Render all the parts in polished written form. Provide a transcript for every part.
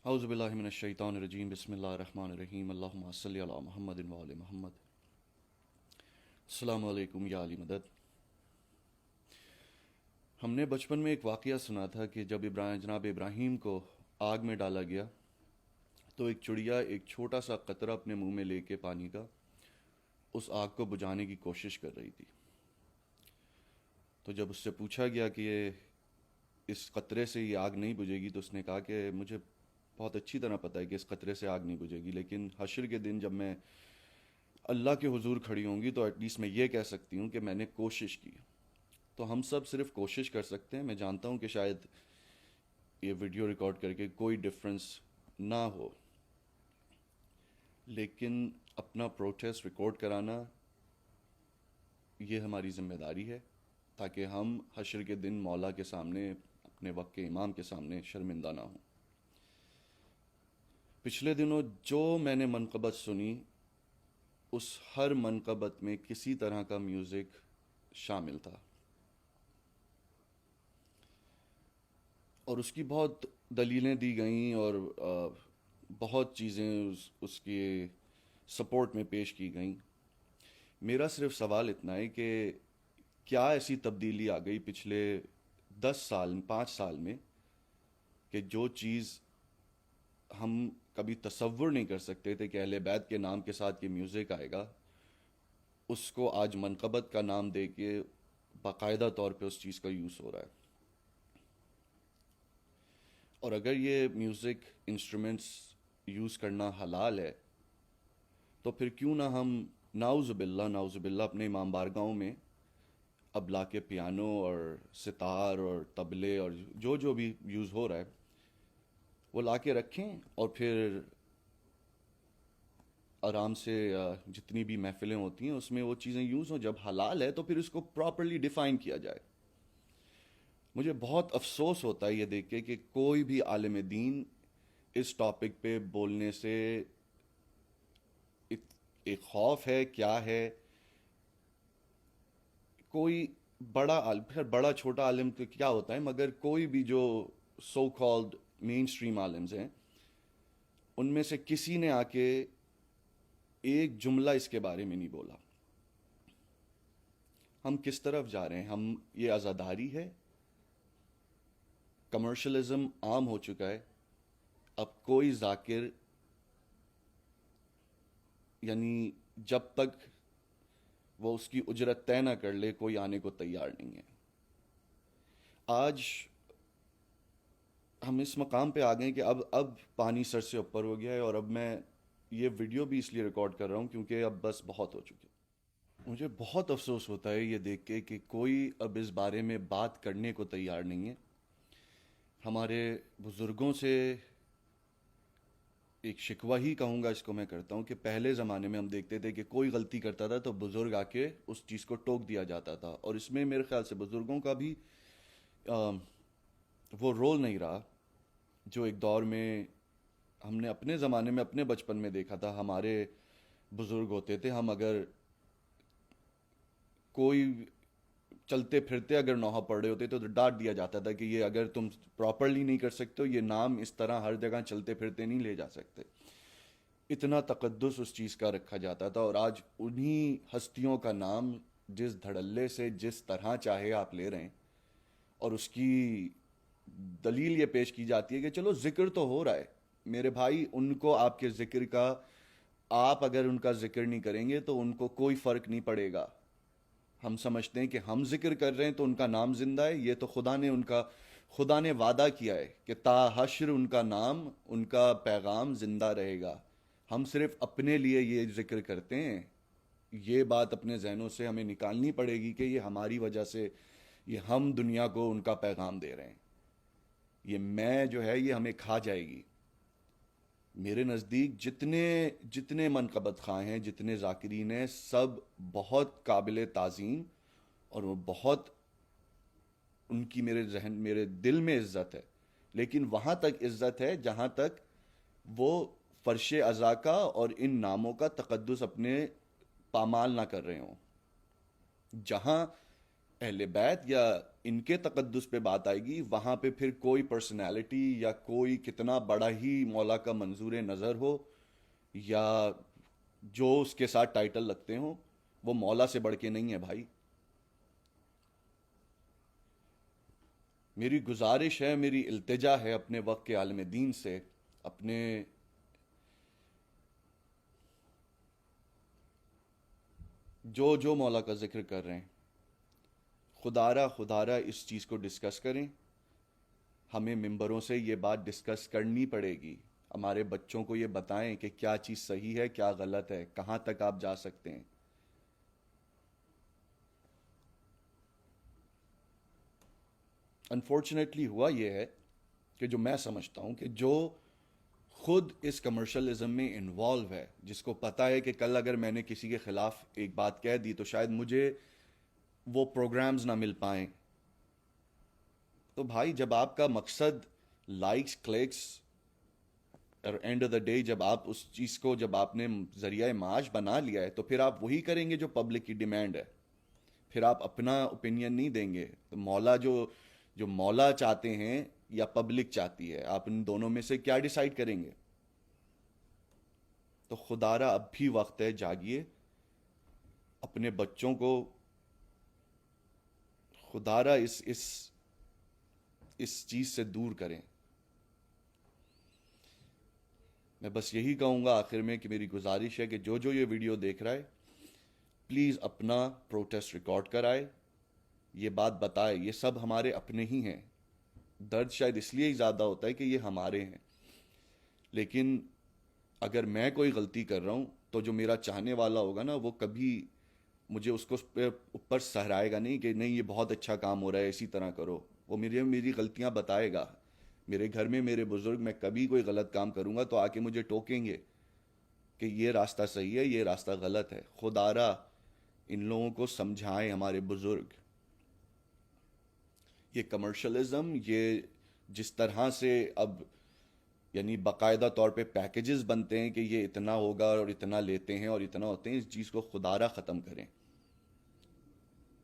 اعوذ باللہ من الشیطان الرجیم بسم اللہ الرحمن الرحیم اللہم صلی علی محمد و آل محمد. السلام علیکم یا علی مدد. ہم نے بچپن میں ایک واقعہ سنا تھا کہ جب جناب ابراہیم کو آگ میں ڈالا گیا تو ایک چڑیا ایک چھوٹا سا قطرہ اپنے منہ میں لے کے پانی کا اس آگ کو بجھانے کی کوشش کر رہی تھی. تو جب اس سے پوچھا گیا کہ اس قطرے سے یہ آگ نہیں بجھے گی تو اس نے کہا کہ مجھے بہت اچھی طرح پتہ ہے کہ اس قطرے سے آگ نہیں بجھے گی، لیکن حشر کے دن جب میں اللہ کے حضور کھڑی ہوں گی تو ایٹ لیسٹ میں یہ کہہ سکتی ہوں کہ میں نے کوشش کی. تو ہم سب صرف کوشش کر سکتے ہیں. میں جانتا ہوں کہ شاید یہ ویڈیو ریکارڈ کر کے کوئی ڈفرنس نہ ہو، لیکن اپنا پروٹیسٹ ریکارڈ کرانا یہ ہماری ذمہ داری ہے تاکہ ہم حشر کے دن مولا کے سامنے، اپنے وقت کے امام کے سامنے شرمندہ نہ ہوں. پچھلے دنوں جو میں نے منقبت سنی اس ہر منقبت میں کسی طرح کا میوزک شامل تھا، اور اس کی بہت دلیلیں دی گئیں اور بہت چیزیں اس کے سپورٹ میں پیش کی گئیں. میرا صرف سوال اتنا ہے کہ کیا ایسی تبدیلی آ گئی پچھلے 5 سال میں کہ جو چیز ہم کبھی تصور نہیں کر سکتے تھے کہ اہل بیت کے نام کے ساتھ یہ میوزک آئے گا، اس کو آج منقبت کا نام دے کے باقاعدہ طور پہ اس چیز کا یوز ہو رہا ہے. اور اگر یہ میوزک انسٹرومنٹس یوز کرنا حلال ہے تو پھر کیوں نہ ہم نعوذ باللہ اپنے امام بارگاہوں میں اب لا کے پیانو اور ستار اور طبلے اور جو بھی یوز ہو رہا ہے وہ لا کے رکھیں، اور پھر آرام سے جتنی بھی محفلیں ہوتی ہیں اس میں وہ چیزیں یوز ہوں. جب حلال ہے تو پھر اس کو پراپرلی ڈیفائن کیا جائے. مجھے بہت افسوس ہوتا ہے یہ دیکھ کے کہ کوئی بھی عالم دین اس ٹاپک پہ بولنے سے ایک خوف ہے. کیا ہے؟ کوئی پھر بڑا چھوٹا عالم تو کیا ہوتا ہے، مگر کوئی بھی جو سو کالڈ مین اسٹریم عالمز ہیں ان میں سے کسی نے آ کے ایک جملہ اس کے بارے میں نہیں بولا. ہم کس طرف جا رہے ہیں؟ ہم یہ عزاداری ہے، کمرشلزم عام ہو چکا ہے. اب کوئی ذاکر یعنی جب تک وہ اس کی اجرت طے نہ کر لے کوئی آنے کو تیار نہیں ہے. آج ہم اس مقام پہ آ گئے کہ اب پانی سر سے اوپر ہو گیا ہے، اور اب میں یہ ویڈیو بھی اس لیے ریکارڈ کر رہا ہوں کیونکہ اب بس بہت ہو چکے. مجھے بہت افسوس ہوتا ہے یہ دیکھ کے کہ کوئی اب اس بارے میں بات کرنے کو تیار نہیں ہے. ہمارے بزرگوں سے ایک شکوہ ہی کہوں گا اس کو میں کرتا ہوں کہ پہلے زمانے میں ہم دیکھتے تھے کہ کوئی غلطی کرتا تھا تو بزرگ آ کے اس چیز کو ٹوک دیا جاتا تھا، اور اس میں میرے خیال سے بزرگوں کا بھی وہ رول نہیں رہا جو ایک دور میں ہم نے اپنے زمانے میں اپنے بچپن میں دیکھا تھا. ہمارے بزرگ ہوتے تھے، ہم اگر کوئی چلتے پھرتے اگر نوحہ پڑھ رہے ہوتے تو ڈانٹ دیا جاتا تھا کہ یہ اگر تم پراپرلی نہیں کر سکتے ہو، یہ نام اس طرح ہر جگہ چلتے پھرتے نہیں لے جا سکتے. اتنا تقدس اس چیز کا رکھا جاتا تھا، اور آج انہی ہستیوں کا نام جس دھڑلے سے جس طرح چاہے آپ لے رہے ہیں، اور اس کی دلیل یہ پیش کی جاتی ہے کہ چلو ذکر تو ہو رہا ہے. میرے بھائی، ان کو آپ کے ذکر کا، آپ اگر ان کا ذکر نہیں کریں گے تو ان کو کوئی فرق نہیں پڑے گا. ہم سمجھتے ہیں کہ ہم ذکر کر رہے ہیں تو ان کا نام زندہ ہے. یہ تو خدا نے وعدہ کیا ہے کہ تا حشر ان کا نام، ان کا پیغام زندہ رہے گا. ہم صرف اپنے لیے یہ ذکر کرتے ہیں. یہ بات اپنے ذہنوں سے ہمیں نکالنی پڑے گی کہ یہ ہماری وجہ سے، یہ ہم دنیا کو ان کا پیغام دے رہے ہیں. یہ میں جو ہے یہ ہمیں کھا جائے گی. میرے نزدیک جتنے منقبت خواہ ہیں، جتنے ذاکرین ہیں، سب بہت قابل تعظیم، اور وہ بہت، ان کی میرے دل میں عزت ہے. لیکن وہاں تک عزت ہے جہاں تک وہ فرش ازا کا اور ان ناموں کا تقدس اپنے پامال نہ کر رہے ہوں. جہاں اہل بیت یا ان کے تقدس پہ بات آئے گی وہاں پہ پھر کوئی پرسنالٹی یا کوئی کتنا بڑا ہی مولا کا منظور نظر ہو یا جو اس کے ساتھ ٹائٹل لگتے ہوں وہ مولا سے بڑھ کے نہیں ہے بھائی. میری گزارش ہے, میری التجا ہے اپنے وقت کے عالم دین سے, اپنے جو جو مولا کا ذکر کر رہے ہیں, خدارہ اس چیز کو ڈسکس کریں. ہمیں ممبروں سے یہ بات ڈسکس کرنی پڑے گی. ہمارے بچوں کو یہ بتائیں کہ کیا چیز صحیح ہے, کیا غلط ہے, کہاں تک آپ جا سکتے ہیں. انفارچونیٹلی ہوا یہ ہے کہ جو میں سمجھتا ہوں کہ جو خود اس کمرشلزم میں انوالو ہے, جس کو پتا ہے کہ کل اگر میں نے کسی کے خلاف ایک بات کہہ دی تو شاید مجھے وہ پروگرامز نہ مل پائیں, تو بھائی جب آپ کا مقصد لائکس کلکس اور اینڈ آف دا ڈے جب آپ اس چیز کو جب آپ نے ذریعہ معاش بنا لیا ہے تو پھر آپ وہی کریں گے جو پبلک کی ڈیمانڈ ہے. پھر آپ اپنا اوپینین نہیں دیں گے. تو مولا جو مولا چاہتے ہیں یا پبلک چاہتی ہے, آپ ان دونوں میں سے کیا ڈیسائیڈ کریں گے؟ تو خدارا اب بھی وقت ہے, جاگیے, اپنے بچوں کو خدارا اس چیز سے دور کریں. میں بس یہی کہوں گا آخر میں کہ میری گزارش ہے کہ جو جو یہ ویڈیو دیکھ رہا ہے پلیز اپنا پروٹیسٹ ریکارڈ کرائے, یہ بات بتائے. یہ سب ہمارے اپنے ہی ہیں. درد شاید اس لیے ہی زیادہ ہوتا ہے کہ یہ ہمارے ہیں, لیکن اگر میں کوئی غلطی کر رہا ہوں تو جو میرا چاہنے والا ہوگا نا وہ کبھی مجھے اس کو اوپر سہرائے گا نہیں کہ نہیں یہ بہت اچھا کام ہو رہا ہے اسی طرح کرو. وہ میری غلطیاں بتائے گا. میرے گھر میں میرے بزرگ, میں کبھی کوئی غلط کام کروں گا تو آ کے مجھے ٹوکیں گے کہ یہ راستہ صحیح ہے, یہ راستہ غلط ہے. خدارا ان لوگوں کو سمجھائیں ہمارے بزرگ. یہ کمرشلزم, یہ جس طرح سے اب یعنی باقاعدہ طور پہ پیکیجز بنتے ہیں کہ یہ اتنا ہوگا اور اتنا لیتے ہیں اور اتنا ہوتے ہیں, اس چیز کو خدارا ختم کریں.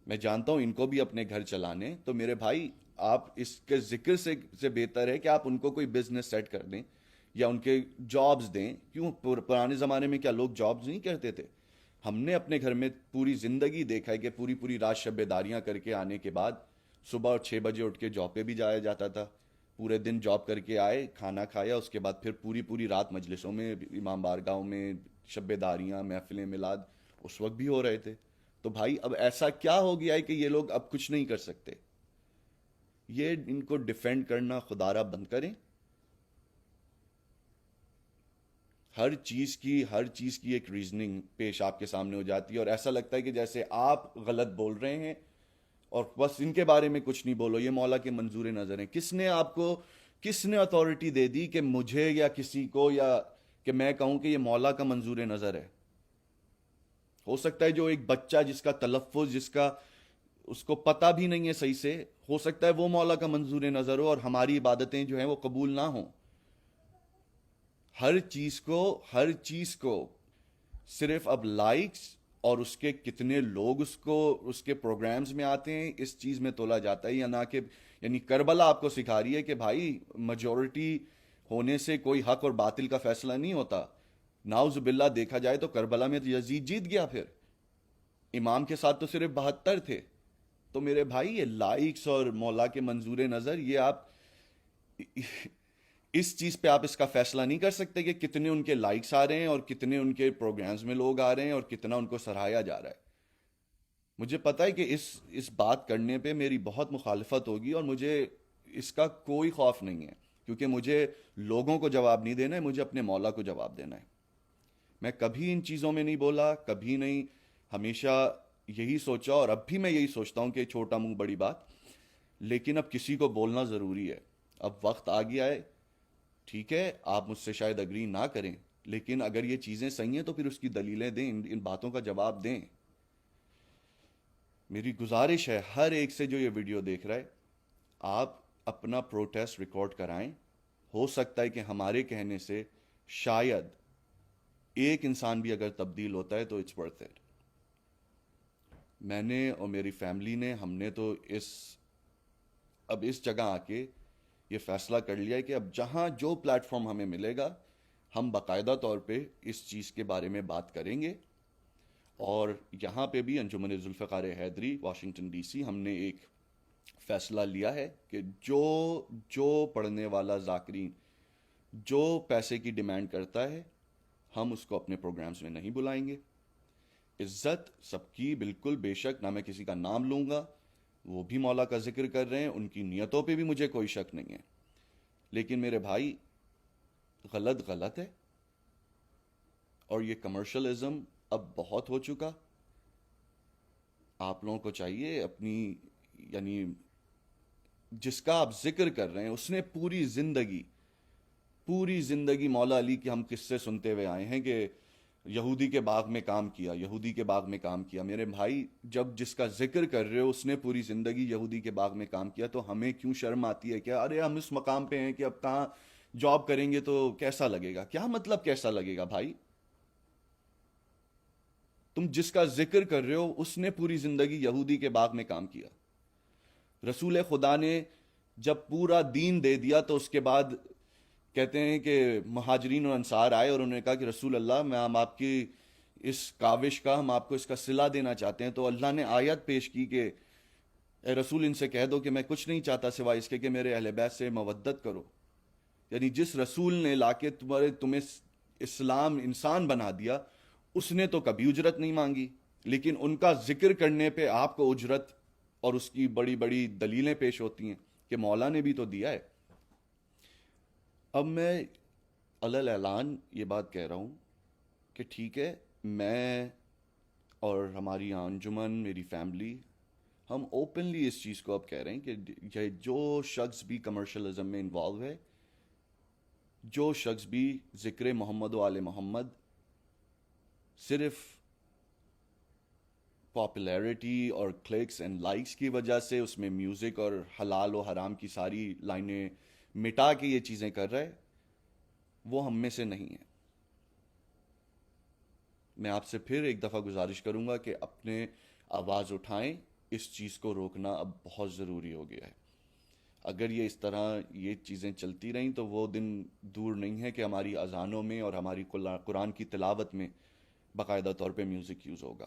میں جانتا ہوں ان کو بھی اپنے گھر چلانے, تو میرے بھائی آپ اس کے ذکر سے بہتر ہے کہ آپ ان کو کوئی بزنس سیٹ کر دیں یا ان کے جابز دیں. کیوں پرانے زمانے میں کیا لوگ جابز نہیں کرتے تھے؟ ہم نے اپنے گھر میں پوری زندگی دیکھا ہے کہ پوری رات شب داریاں کر کے آنے کے بعد صبح 6 بجے اٹھ کے جاب پہ بھی جایا جاتا تھا. پورے دن جاب کر کے آئے, کھانا کھایا, اس کے بعد پھر پوری رات مجلسوں میں, امام بارگاہوں میں شب داریاں, محفلیں, میلاد اس وقت بھی ہو رہے تھے. تو بھائی اب ایسا کیا ہو گیا ہے کہ یہ لوگ اب کچھ نہیں کر سکتے؟ یہ ان کو ڈیفینڈ کرنا خدارا بند کریں. ہر چیز کی ایک ریزننگ پیش آپ کے سامنے ہو جاتی ہے اور ایسا لگتا ہے کہ جیسے آپ غلط بول رہے ہیں اور بس ان کے بارے میں کچھ نہیں بولو, یہ مولا کے منظور نظر ہیں. کس نے اتھارٹی دے دی کہ مجھے یا کسی کو یا کہ میں کہوں کہ یہ مولا کا منظور نظر ہے؟ ہو سکتا ہے جو ایک بچہ جس کا تلفظ اس کو پتہ بھی نہیں ہے صحیح سے, ہو سکتا ہے وہ مولا کا منظور نظر ہو اور ہماری عبادتیں جو ہیں وہ قبول نہ ہوں. ہر چیز کو صرف اب لائکس اور اس کے کتنے لوگ اس کے پروگرامز میں آتے ہیں اس چیز میں تولا جاتا ہے, یا نہ کہ یعنی کربلا آپ کو سکھا رہی ہے کہ بھائی میجورٹی ہونے سے کوئی حق اور باطل کا فیصلہ نہیں ہوتا. ناؤز باللہ دیکھا جائے تو کربلا میں یزید جیت گیا, پھر امام کے ساتھ تو صرف 72 تھے. تو میرے بھائی یہ لائکس اور مولا کے منظور نظر, یہ آپ اس چیز پہ آپ اس کا فیصلہ نہیں کر سکتے کہ کتنے ان کے لائکس آ رہے ہیں اور کتنے ان کے پروگرامز میں لوگ آ رہے ہیں اور کتنا ان کو سراہا جا رہا ہے. مجھے پتا ہے کہ اس بات کرنے پہ میری بہت مخالفت ہوگی اور مجھے اس کا کوئی خوف نہیں ہے, کیونکہ مجھے لوگوں کو جواب نہیں دینا ہے, مجھے اپنے مولا کو جواب دینا ہے. میں کبھی ان چیزوں میں نہیں بولا, کبھی نہیں, ہمیشہ یہی سوچا اور اب بھی میں یہی سوچتا ہوں کہ چھوٹا منہ بڑی بات, لیکن اب کسی کو بولنا ضروری ہے. اب وقت آ گیا ہے, ٹھیک ہے آپ مجھ سے شاید اگری نہ کریں, لیکن اگر یہ چیزیں صحیح ہیں تو پھر اس کی دلیلیں دیں, ان باتوں کا جواب دیں. میری گزارش ہے ہر ایک سے جو یہ ویڈیو دیکھ رہا ہے, آپ اپنا پروٹیسٹ ریکارڈ کرائیں. ہو سکتا ہے کہ ہمارے کہنے سے شاید ایک انسان بھی اگر تبدیل ہوتا ہے تو اٹس ورتھ اٹ. میں نے اور میری فیملی نے, ہم نے تو اس اب اس جگہ آ کے یہ فیصلہ کر لیا ہے کہ اب جہاں جو پلیٹ فارم ہمیں ملے گا ہم باقاعدہ طور پہ اس چیز کے بارے میں بات کریں گے. اور یہاں پہ بھی انجمن ذوالفقار حیدری واشنگٹن ڈی سی ہم نے ایک فیصلہ لیا ہے کہ جو جو پڑھنے والا ذاکرین جو پیسے کی ڈیمانڈ کرتا ہے ہم اس کو اپنے پروگرامز میں نہیں بلائیں گے. عزت سب کی بالکل بے شک، نہ میں کسی کا نام لوں گا، وہ بھی مولا کا ذکر کر رہے ہیں، ان کی نیتوں پہ بھی مجھے کوئی شک نہیں ہے. لیکن میرے بھائی غلط غلط ہے، اور یہ کمرشلزم اب بہت ہو چکا. آپ لوگوں کو چاہیے اپنی، یعنی جس کا آپ ذکر کر رہے ہیں اس نے پوری زندگی مولا علی کے ہم قصے سنتے ہوئے آئے ہیں کہ یہودی کے باغ میں کام کیا، یہودی کے باغ میں کام کیا. میرے بھائی جب جس کا ذکر کر رہے ہو اس نے پوری زندگی یہودی کے باغ میں کام کیا تو ہمیں کیوں شرم آتی ہے کہ ارے ہم اس مقام پہ ہیں کہ اب کہاں جاب کریں گے تو کیسا لگے گا؟ کیا مطلب کیسا لگے گا بھائی؟ تم جس کا ذکر کر رہے ہو اس نے پوری زندگی یہودی کے باغ میں کام کیا. رسول خدا نے جب پورا دین دے دیا تو اس کے بعد کہتے ہیں کہ مہاجرین اور انصار آئے اور انہوں نے کہا کہ رسول اللہ میں ہم آپ کی اس کاوش کا، ہم آپ کو اس کا صلہ دینا چاہتے ہیں. تو اللہ نے آیت پیش کی کہ اے رسول ان سے کہہ دو کہ میں کچھ نہیں چاہتا سوائے اس کے کہ میرے اہل بیت سے مودت کرو. یعنی جس رسول نے لا کے تمہیں اسلام انسان بنا دیا اس نے تو کبھی اجرت نہیں مانگی، لیکن ان کا ذکر کرنے پہ آپ کو اجرت اور اس کی بڑی بڑی دلیلیں پیش ہوتی ہیں کہ مولا نے بھی تو دیا ہے. اب میں علی اعلان یہ بات کہہ رہا ہوں کہ ٹھیک ہے، میں اور ہماری انجمن، میری فیملی، ہم اوپنلی اس چیز کو اب کہہ رہے ہیں کہ جو شخص بھی کمرشلزم میں انوالو ہے، جو شخص بھی ذکر محمد و آل محمد صرف پاپولیرٹی اور کلکس اینڈ لائکس کی وجہ سے اس میں میوزک اور حلال و حرام کی ساری لائنیں مٹا کے یہ چیزیں کر رہا ہے، وہ ہم میں سے نہیں ہے. میں آپ سے پھر ایک دفعہ گزارش کروں گا کہ اپنے آواز اٹھائیں. اس چیز کو روکنا اب بہت ضروری ہو گیا ہے. اگر یہ اس طرح یہ چیزیں چلتی رہیں تو وہ دن دور نہیں ہے کہ ہماری اذانوں میں اور ہماری قرآن کی تلاوت میں باقاعدہ طور پہ میوزک یوز ہوگا.